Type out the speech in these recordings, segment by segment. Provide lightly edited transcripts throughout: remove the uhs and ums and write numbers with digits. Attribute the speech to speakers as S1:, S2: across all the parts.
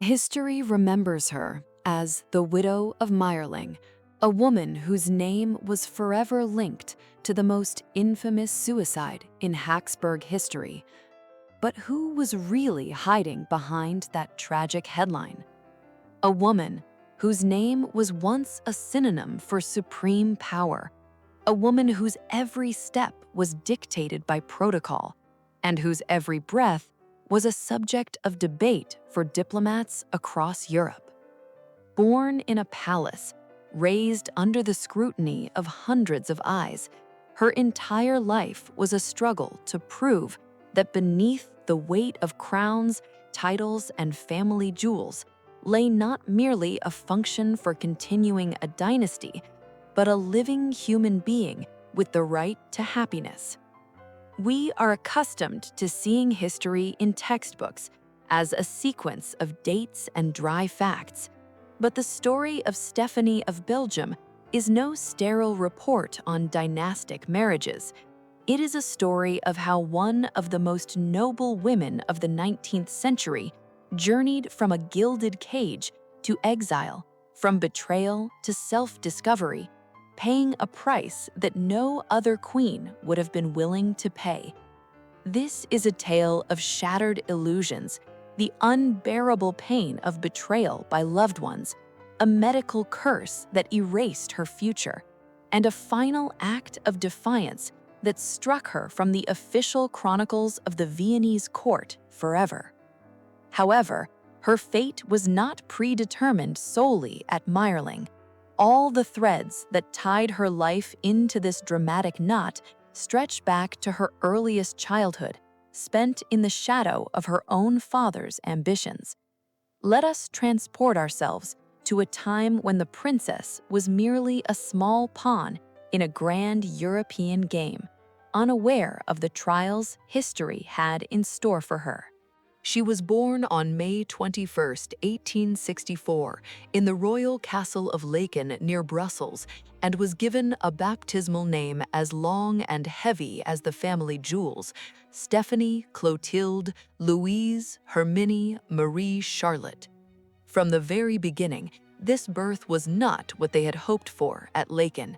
S1: History remembers her as the widow of Mayerling, a woman whose name was forever linked to the most infamous suicide in Habsburg history. But who was really hiding behind that tragic headline? A woman whose name was once a synonym for supreme power, a woman whose every step was dictated by protocol, and whose every breath was a subject of debate for diplomats across Europe. Born in a palace, raised under the scrutiny of hundreds of eyes, her entire life was a struggle to prove that beneath the weight of crowns, titles, and family jewels lay not merely a function for continuing a dynasty, but a living human being with the right to happiness. We are accustomed to seeing history in textbooks as a sequence of dates and dry facts, but the story of Stephanie of Belgium is no sterile report on dynastic marriages. It is a story of how one of the most noble women of the 19th century journeyed from a gilded cage to exile, from betrayal to self-discovery, paying a price that no other queen would have been willing to pay. This is a tale of shattered illusions, the unbearable pain of betrayal by loved ones, a medical curse that erased her future, and a final act of defiance that struck her from the official chronicles of the Viennese court forever. However, her fate was not predetermined solely at Mayerling. All the threads that tied her life into this dramatic knot stretch back to her earliest childhood, spent in the shadow of her own father's ambitions. Let us transport ourselves to a time when the princess was merely a small pawn in a grand European game, unaware of the trials history had in store for her. She was born on May 21, 1864, in the royal castle of Laeken near Brussels, and was given a baptismal name as long and heavy as the family jewels: Stephanie, Clotilde, Louise, Herminie, Marie, Charlotte. From the very beginning, this birth was not what they had hoped for at Laeken.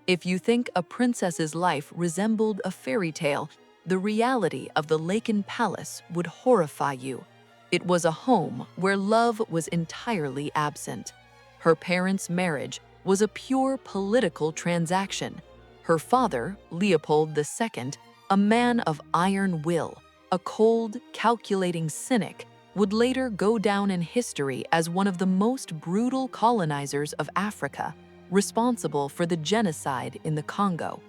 S1: If you think a princess's life resembled a fairy tale, the reality of the Laeken Palace would horrify you. It was a home where love was entirely absent. Her parents' marriage was a pure political transaction. Her father, Leopold II, a man of iron will, a cold, calculating cynic, would later go down in history as one of the most brutal colonizers of Africa, responsible for the genocide in the Congo.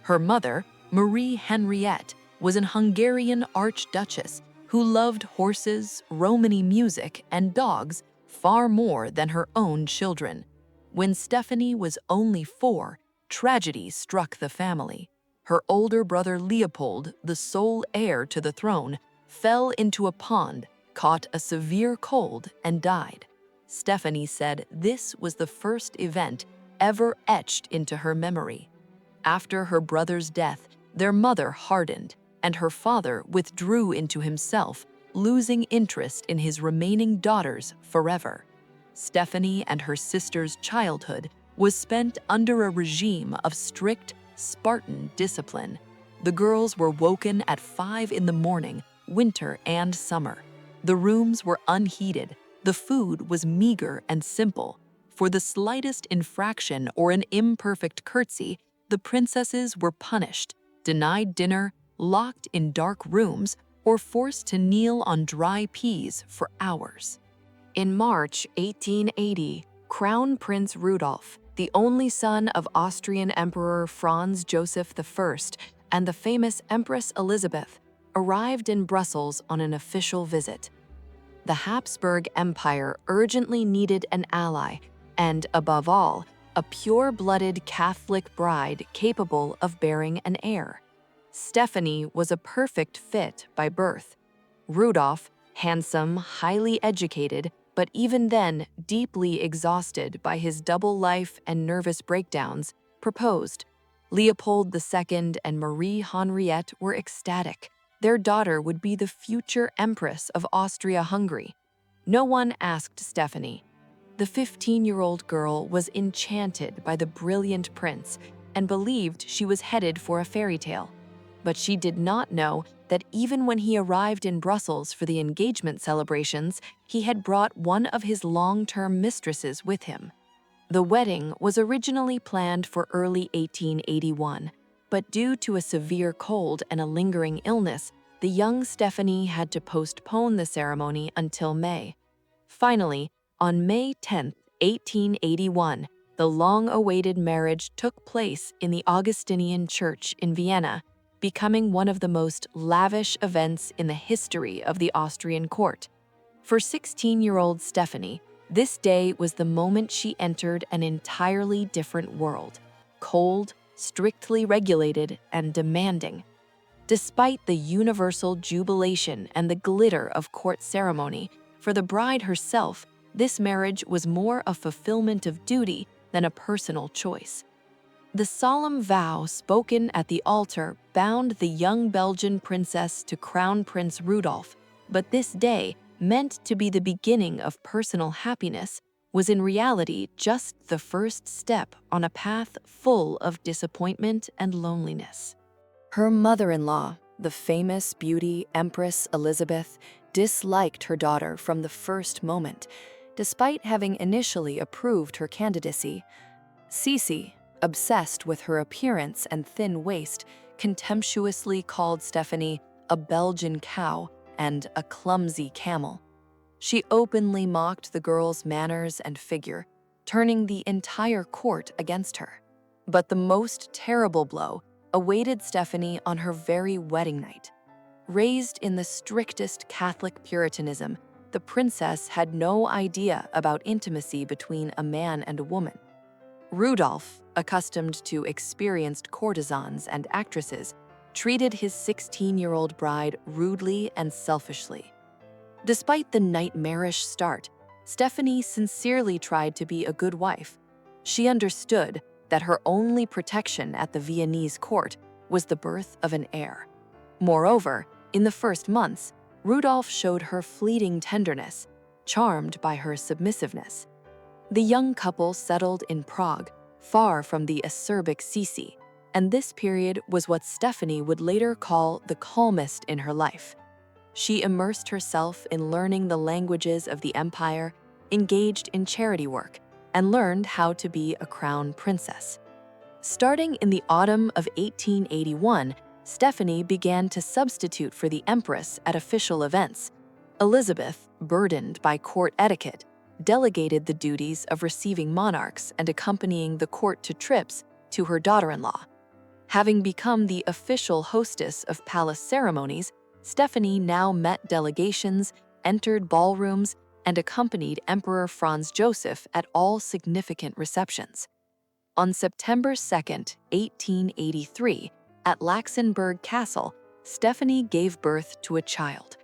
S1: Her mother, Marie Henriette, was an Hungarian archduchess who loved horses, Romany music, and dogs far more than her own children. When Stephanie was only 4, tragedy struck the family. Her older brother Leopold, the sole heir to the throne, fell into a pond, caught a severe cold, and died. Stephanie said this was the first event ever etched into her memory. After her brother's death, their mother hardened, and her father withdrew into himself, losing interest in his remaining daughters forever. Stephanie and her sister's childhood was spent under a regime of strict, Spartan discipline. The girls were woken at 5 in the morning, winter and summer. The rooms were unheated, the food was meager and simple. For the slightest infraction or an imperfect curtsy, the princesses were punished, denied dinner, locked in dark rooms, or forced to kneel on dry peas for hours. In March 1880, Crown Prince Rudolf, the only son of Austrian Emperor Franz Joseph I and the famous Empress Elisabeth, arrived in Brussels on an official visit. The Habsburg Empire urgently needed an ally and, above all, a pure-blooded Catholic bride capable of bearing an heir. Stephanie was a perfect fit by birth. Rudolf, handsome, highly educated, but even then deeply exhausted by his double life and nervous breakdowns, proposed. Leopold II and Marie Henriette were ecstatic. Their daughter would be the future Empress of Austria-Hungary. No one asked Stephanie. The 15-year-old girl was enchanted by the brilliant prince and believed she was headed for a fairy tale. But she did not know that even when he arrived in Brussels for the engagement celebrations, he had brought one of his long-term mistresses with him. The wedding was originally planned for early 1881, but due to a severe cold and a lingering illness, the young Stephanie had to postpone the ceremony until May. Finally, on May 10, 1881, the long-awaited marriage took place in the Augustinian Church in Vienna, becoming one of the most lavish events in the history of the Austrian court. For 16-year-old Stephanie, this day was the moment she entered an entirely different world, cold, strictly regulated, and demanding. Despite the universal jubilation and the glitter of court ceremony, for the bride herself, this marriage was more a fulfillment of duty than a personal choice. The solemn vow spoken at the altar bound the young Belgian princess to Crown Prince Rudolf, but this day, meant to be the beginning of personal happiness, was in reality just the first step on a path full of disappointment and loneliness. Her mother-in-law, the famous beauty Empress Elisabeth, disliked her daughter from the first moment, despite having initially approved her candidacy. Sisi, obsessed with her appearance and thin waist, contemptuously called Stephanie a Belgian cow and a clumsy camel. She openly mocked the girl's manners and figure, turning the entire court against her. But the most terrible blow awaited Stephanie on her very wedding night. Raised in the strictest Catholic Puritanism, the princess had no idea about intimacy between a man and a woman. Rudolf, accustomed to experienced courtesans and actresses, treated his 16-year-old bride rudely and selfishly. Despite the nightmarish start, Stephanie sincerely tried to be a good wife. She understood that her only protection at the Viennese court was the birth of an heir. Moreover, in the first months, Rudolf showed her fleeting tenderness, charmed by her submissiveness. The young couple settled in Prague, far from the acerbic Sisi, and this period was what Stephanie would later call the calmest in her life. She immersed herself in learning the languages of the empire, engaged in charity work, and learned how to be a crown princess. Starting in the autumn of 1881, Stephanie began to substitute for the empress at official events. Elizabeth, burdened by court etiquette, delegated the duties of receiving monarchs and accompanying the court to trips to her daughter-in-law. Having become the official hostess of palace ceremonies, Stephanie now met delegations, entered ballrooms, and accompanied Emperor Franz Joseph at all significant receptions. On September 2, 1883, at Laxenburg Castle, Stephanie gave birth to a child.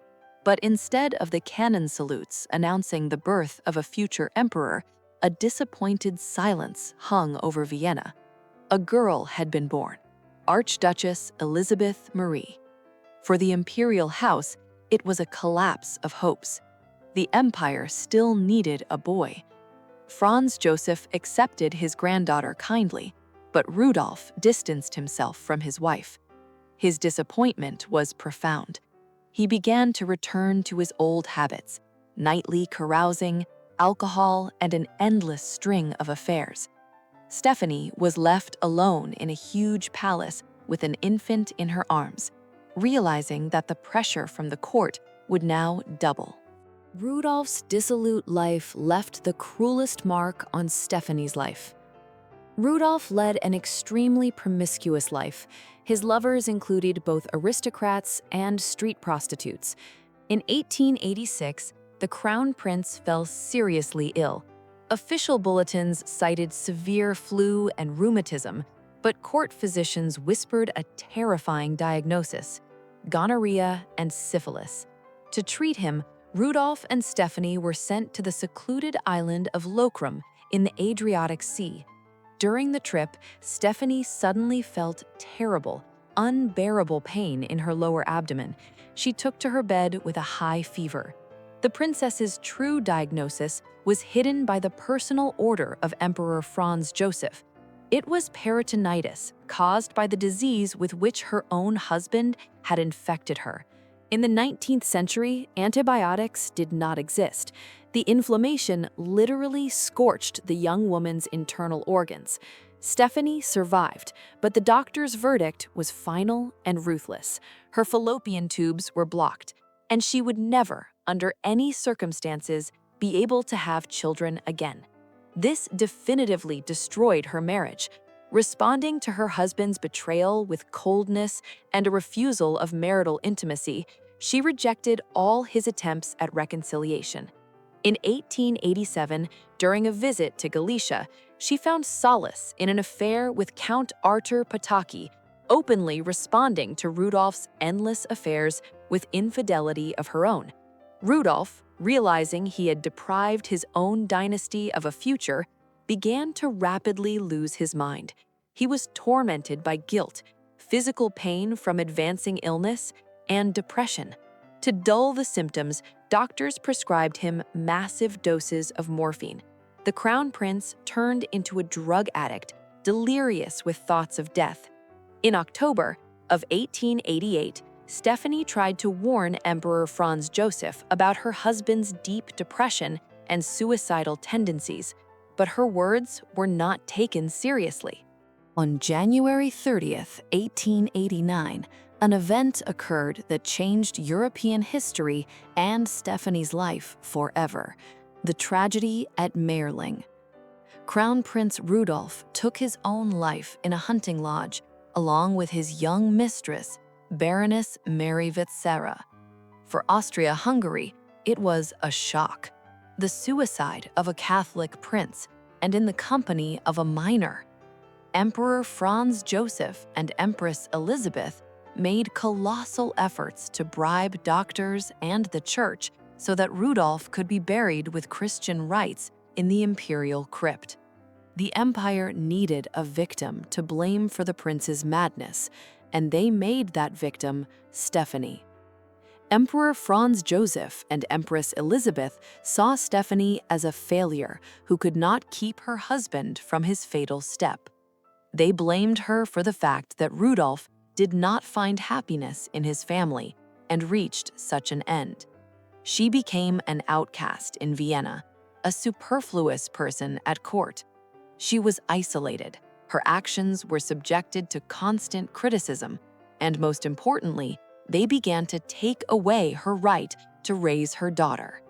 S1: But instead of the cannon salutes announcing the birth of a future emperor, a disappointed silence hung over Vienna. A girl had been born, Archduchess Elisabeth Marie. For the imperial house, it was a collapse of hopes. The empire still needed a boy. Franz Joseph accepted his granddaughter kindly, but Rudolf distanced himself from his wife. His disappointment was profound. He began to return to his old habits, nightly carousing, alcohol, and an endless string of affairs. Stephanie was left alone in a huge palace with an infant in her arms, realizing that the pressure from the court would now double. Rudolf's dissolute life left the cruelest mark on Stephanie's life. Rudolf led an extremely promiscuous life. His lovers included both aristocrats and street prostitutes. In 1886, the crown prince fell seriously ill. Official bulletins cited severe flu and rheumatism, but court physicians whispered a terrifying diagnosis: gonorrhea and syphilis. To treat him, Rudolf and Stephanie were sent to the secluded island of Lokrum in the Adriatic Sea. During the trip, Stephanie suddenly felt terrible, unbearable pain in her lower abdomen. She took to her bed with a high fever. The princess's true diagnosis was hidden by the personal order of Emperor Franz Joseph. It was peritonitis, caused by the disease with which her own husband had infected her. In the 19th century, antibiotics did not exist. The inflammation literally scorched the young woman's internal organs. Stephanie survived, but the doctor's verdict was final and ruthless. Her fallopian tubes were blocked, and she would never, under any circumstances, be able to have children again. This definitively destroyed her marriage. Responding to her husband's betrayal with coldness and a refusal of marital intimacy, she rejected all his attempts at reconciliation. In 1887, during a visit to Galicia, she found solace in an affair with Count Artur Potocki, openly responding to Rudolf's endless affairs with infidelity of her own. Rudolf, realizing he had deprived his own dynasty of a future, began to rapidly lose his mind. He was tormented by guilt, physical pain from advancing illness, and depression. To dull the symptoms, doctors prescribed him massive doses of morphine. The crown prince turned into a drug addict, delirious with thoughts of death. In October of 1888, Stephanie tried to warn Emperor Franz Joseph about her husband's deep depression and suicidal tendencies, but her words were not taken seriously. On January 30th, 1889, an event occurred that changed European history and Stephanie's life forever: the tragedy at Mayerling. Crown Prince Rudolf took his own life in a hunting lodge, along with his young mistress, Baroness Mary Vetsera. For Austria-Hungary, it was a shock. The suicide of a Catholic prince, and in the company of a minor. Emperor Franz Joseph and Empress Elisabeth made colossal efforts to bribe doctors and the church so that Rudolf could be buried with Christian rites in the imperial crypt. The empire needed a victim to blame for the prince's madness, and they made that victim Stephanie. Emperor Franz Joseph and Empress Elisabeth saw Stephanie as a failure who could not keep her husband from his fatal step. They blamed her for the fact that Rudolf did not find happiness in his family and reached such an end. She became an outcast in Vienna, a superfluous person at court. She was isolated. Her actions were subjected to constant criticism, and most importantly, they began to take away her right to raise her daughter.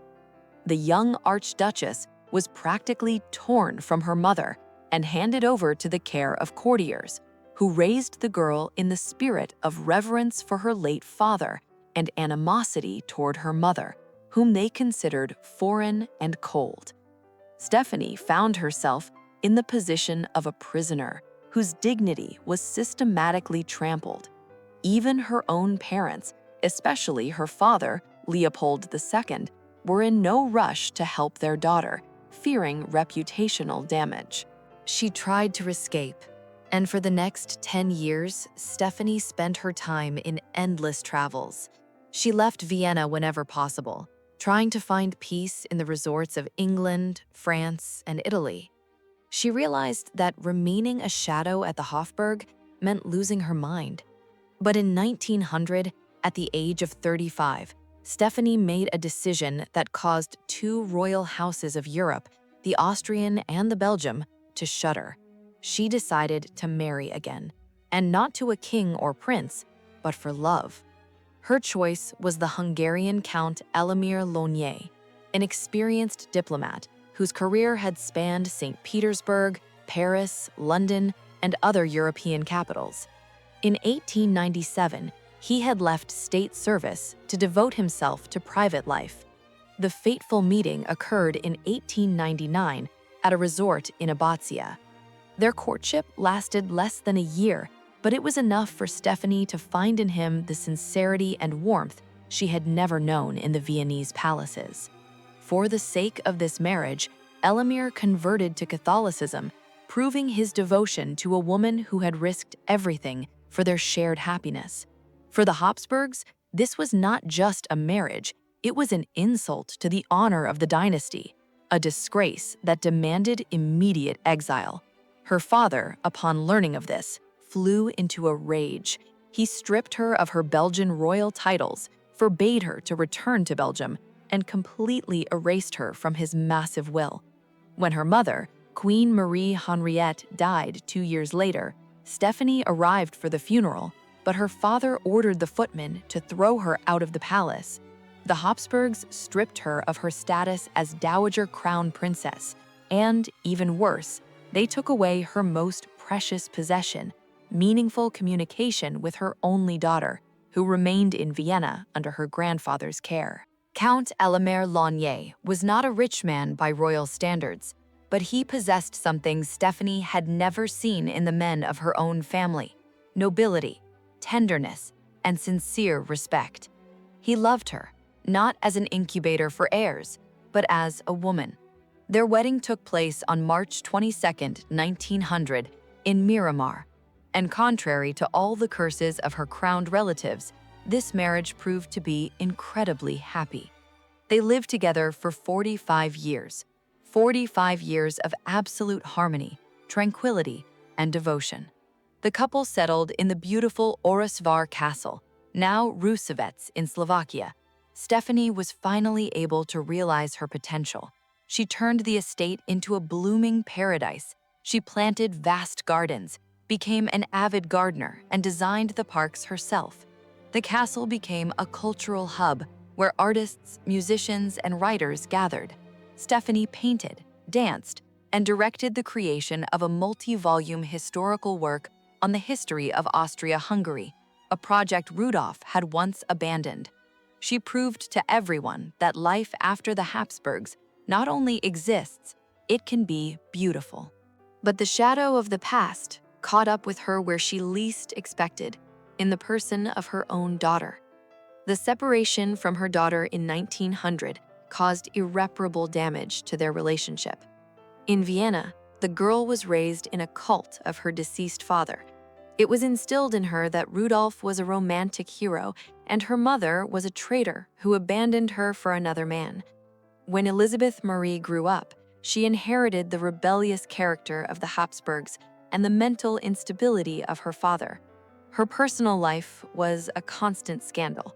S1: The young archduchess was practically torn from her mother and handed over to the care of courtiers, who raised the girl in the spirit of reverence for her late father and animosity toward her mother, whom they considered foreign and cold. Stephanie found herself in the position of a prisoner whose dignity was systematically trampled. Even her own parents, especially her father, Leopold II, were in no rush to help their daughter, fearing reputational damage. She tried to escape, and for the next 10 years, Stephanie spent her time in endless travels. She left Vienna whenever possible, trying to find peace in the resorts of England, France, and Italy. She realized that remaining a shadow at the Habsburg meant losing her mind. But in 1900, at the age of 35, Stephanie made a decision that caused two royal houses of Europe, the Austrian and the Belgium, to shudder. She decided to marry again, and not to a king or prince, but for love. Her choice was the Hungarian Count Elimir Lonier, an experienced diplomat whose career had spanned St. Petersburg, Paris, London, and other European capitals. In 1897, he had left state service to devote himself to private life. The fateful meeting occurred in 1899 at a resort in Abbazia. Their courtship lasted less than a year, but it was enough for Stephanie to find in him the sincerity and warmth she had never known in the Viennese palaces. For the sake of this marriage, Elimir converted to Catholicism, proving his devotion to a woman who had risked everything for their shared happiness. For the Habsburgs, this was not just a marriage, It was an insult to the honor of the dynasty, a disgrace that demanded immediate exile. Her father, upon learning of this, flew into a rage. He stripped her of her Belgian royal titles, forbade her to return to Belgium, and completely erased her from his massive will. When her mother, Queen Marie Henriette, died 2 years later, Stephanie arrived for the funeral, but her father ordered the footmen to throw her out of the palace. The Habsburgs stripped her of her status as Dowager Crown Princess, and, even worse, they took away her most precious possession, meaningful communication with her only daughter, who remained in Vienna under her grandfather's care. Count Elimir Launier was not a rich man by royal standards, but he possessed something Stephanie had never seen in the men of her own family: nobility, tenderness, and sincere respect. He loved her, not as an incubator for heirs, but as a woman. Their wedding took place on March 22, 1900, in Miramar, and contrary to all the curses of her crowned relatives, this marriage proved to be incredibly happy. They lived together for 45 years, 45 years of absolute harmony, tranquility, and devotion. The couple settled in the beautiful Orosvar Castle, now Rusovec in Slovakia. Stephanie was finally able to realize her potential. She turned the estate into a blooming paradise. She planted vast gardens, became an avid gardener, and designed the parks herself. The castle became a cultural hub where artists, musicians, and writers gathered. Stephanie painted, danced, and directed the creation of a multi-volume historical work on the history of Austria-Hungary, a project Rudolf had once abandoned. She proved to everyone that life after the Habsburgs not only exists, it can be beautiful. But the shadow of the past caught up with her where she least expected, in the person of her own daughter. The separation from her daughter in 1900 caused irreparable damage to their relationship. In Vienna, the girl was raised in a cult of her deceased father. It was instilled in her that Rudolf was a romantic hero and her mother was a traitor who abandoned her for another man. When Elisabeth Marie grew up, she inherited the rebellious character of the Habsburgs and the mental instability of her father. Her personal life was a constant scandal.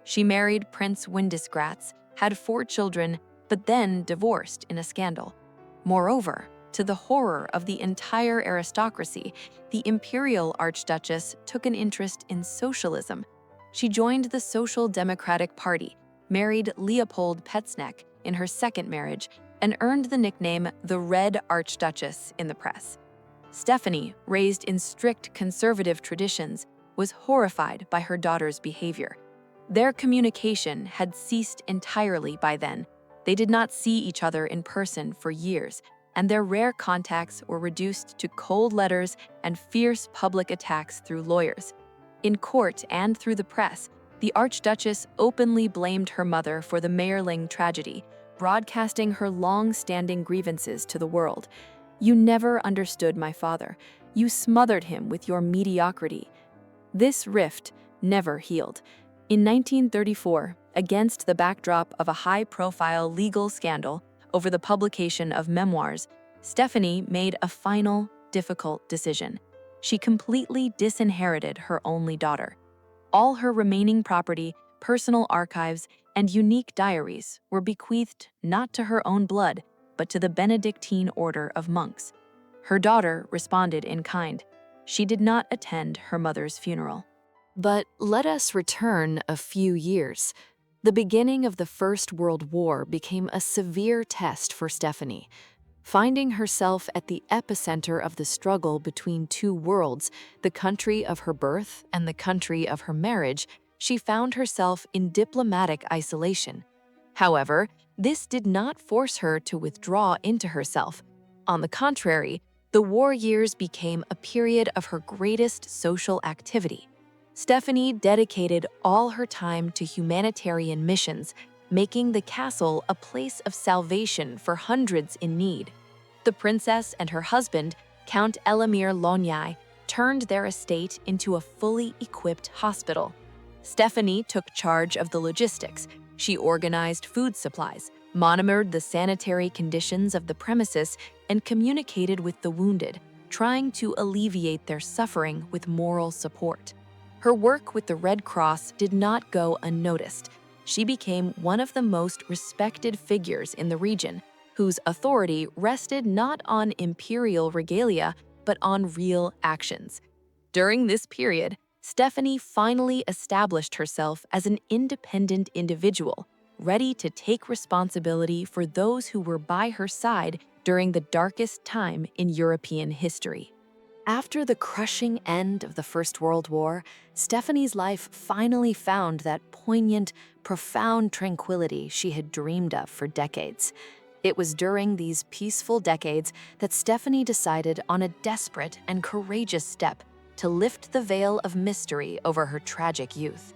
S1: She married Prince Windisgratz, had 4 children, but then divorced in a scandal. Moreover, to the horror of the entire aristocracy, the imperial archduchess took an interest in socialism. She joined the Social Democratic Party, married Leopold II in her second marriage, and earned the nickname the Red Archduchess in the press. Stephanie, raised in strict conservative traditions, was horrified by her daughter's behavior. Their communication had ceased entirely by then. They did not see each other in person for years, and their rare contacts were reduced to cold letters and fierce public attacks through lawyers. In court and through the press, the Archduchess openly blamed her mother for the Mayerling tragedy, broadcasting her long-standing grievances to the world. "You never understood my father. You smothered him with your mediocrity." This rift never healed. In 1934, against the backdrop of a high-profile legal scandal over the publication of memoirs, Stephanie made a final, difficult decision. She completely disinherited her only daughter. All her remaining property, personal archives, and unique diaries were bequeathed not to her own blood, but to the Benedictine order of monks. Her daughter responded in kind. She did not attend her mother's funeral. But let us return a few years. The beginning of the First World War became a severe test for Stephanie. Finding herself at the epicenter of the struggle between two worlds, the country of her birth and the country of her marriage, she found herself in diplomatic isolation. However, this did not force her to withdraw into herself. On the contrary, the war years became a period of her greatest social activity. Stephanie dedicated all her time to humanitarian missions, making the castle a place of salvation for hundreds in need. The princess and her husband, Count Elimir Launier, turned their estate into a fully equipped hospital. Stephanie took charge of the logistics. She organized food supplies, monitored the sanitary conditions of the premises, and communicated with the wounded, trying to alleviate their suffering with moral support. Her work with the Red Cross did not go unnoticed. She became one of the most respected figures in the region, whose authority rested not on imperial regalia, but on real actions. During this period, Stephanie finally established herself as an independent individual, ready to take responsibility for those who were by her side during the darkest time in European history. After the crushing end of the First World War, Stephanie's life finally found that poignant, profound tranquility she had dreamed of for decades. It was during these peaceful decades that Stephanie decided on a desperate and courageous step to lift the veil of mystery over her tragic youth.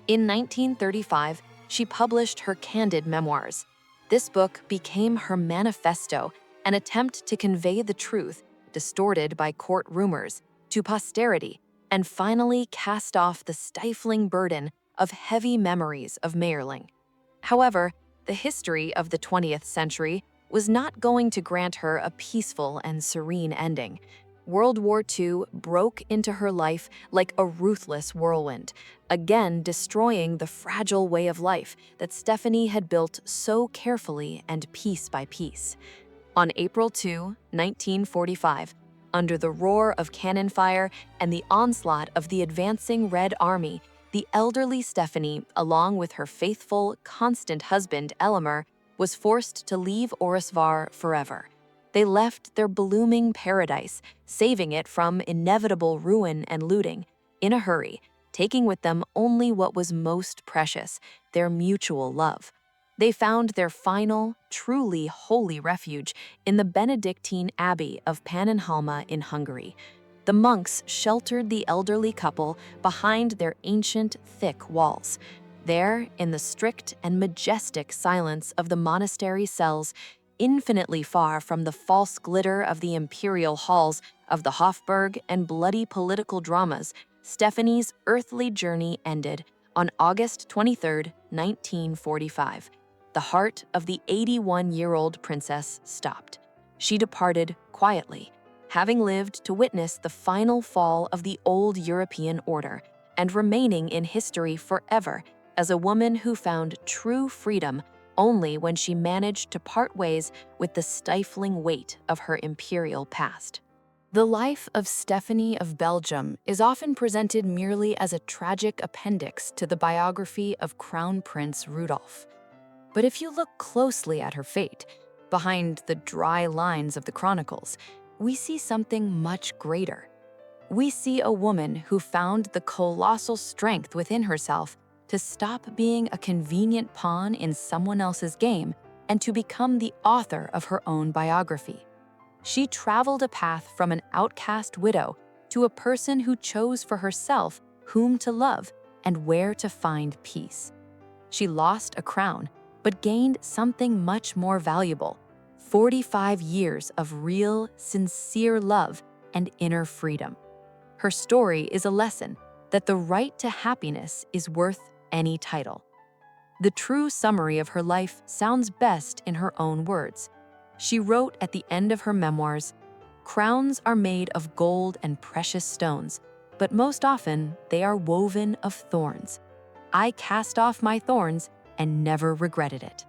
S1: In 1935, she published her candid memoirs. This book became her manifesto, an attempt to convey the truth, distorted by court rumors, to posterity, and finally cast off the stifling burden of heavy memories of Mayerling. However, the history of the 20th century was not going to grant her a peaceful and serene ending. World War II broke into her life like a ruthless whirlwind, again destroying the fragile way of life that Stephanie had built so carefully and piece by piece. On April 2, 1945, under the roar of cannon fire and the onslaught of the advancing Red Army, the elderly Stephanie, along with her faithful, constant husband Elmer, was forced to leave Orisvar forever. They left their blooming paradise, saving it from inevitable ruin and looting, in a hurry, taking with them only what was most precious, their mutual love. They found their final, truly holy refuge in the Benedictine Abbey of Pannonhalma in Hungary. The monks sheltered the elderly couple behind their ancient, thick walls. There, in the strict and majestic silence of the monastery cells, infinitely far from the false glitter of the imperial halls of the Habsburg and bloody political dramas, Stephanie's earthly journey ended on August 23, 1945. The heart of the 81-year-old princess stopped. She departed quietly, having lived to witness the final fall of the old European order and remaining in history forever as a woman who found true freedom only when she managed to part ways with the stifling weight of her imperial past. The life of Stephanie of Belgium is often presented merely as a tragic appendix to the biography of Crown Prince Rudolf. But if you look closely at her fate, behind the dry lines of the chronicles, we see something much greater. We see a woman who found the colossal strength within herself to stop being a convenient pawn in someone else's game and to become the author of her own biography. She traveled a path from an outcast widow to a person who chose for herself whom to love and where to find peace. She lost a crown, but gained something much more valuable: 45 years of real, sincere love and inner freedom. Her story is a lesson that the right to happiness is worth any title. The true summary of her life sounds best in her own words. She wrote at the end of her memoirs, "Crowns are made of gold and precious stones, but most often they are woven of thorns. I cast off my thorns and never regretted it."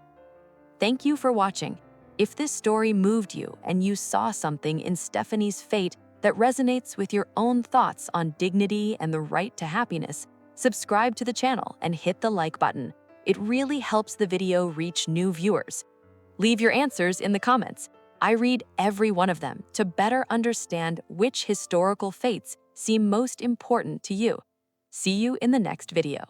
S1: Thank you for watching. If this story moved you and you saw something in Stephanie's fate that resonates with your own thoughts on dignity and the right to happiness, subscribe to the channel and hit the like button. It really helps the video reach new viewers. Leave your answers in the comments. I read every one of them to better understand which historical fates seem most important to you. See you in the next video.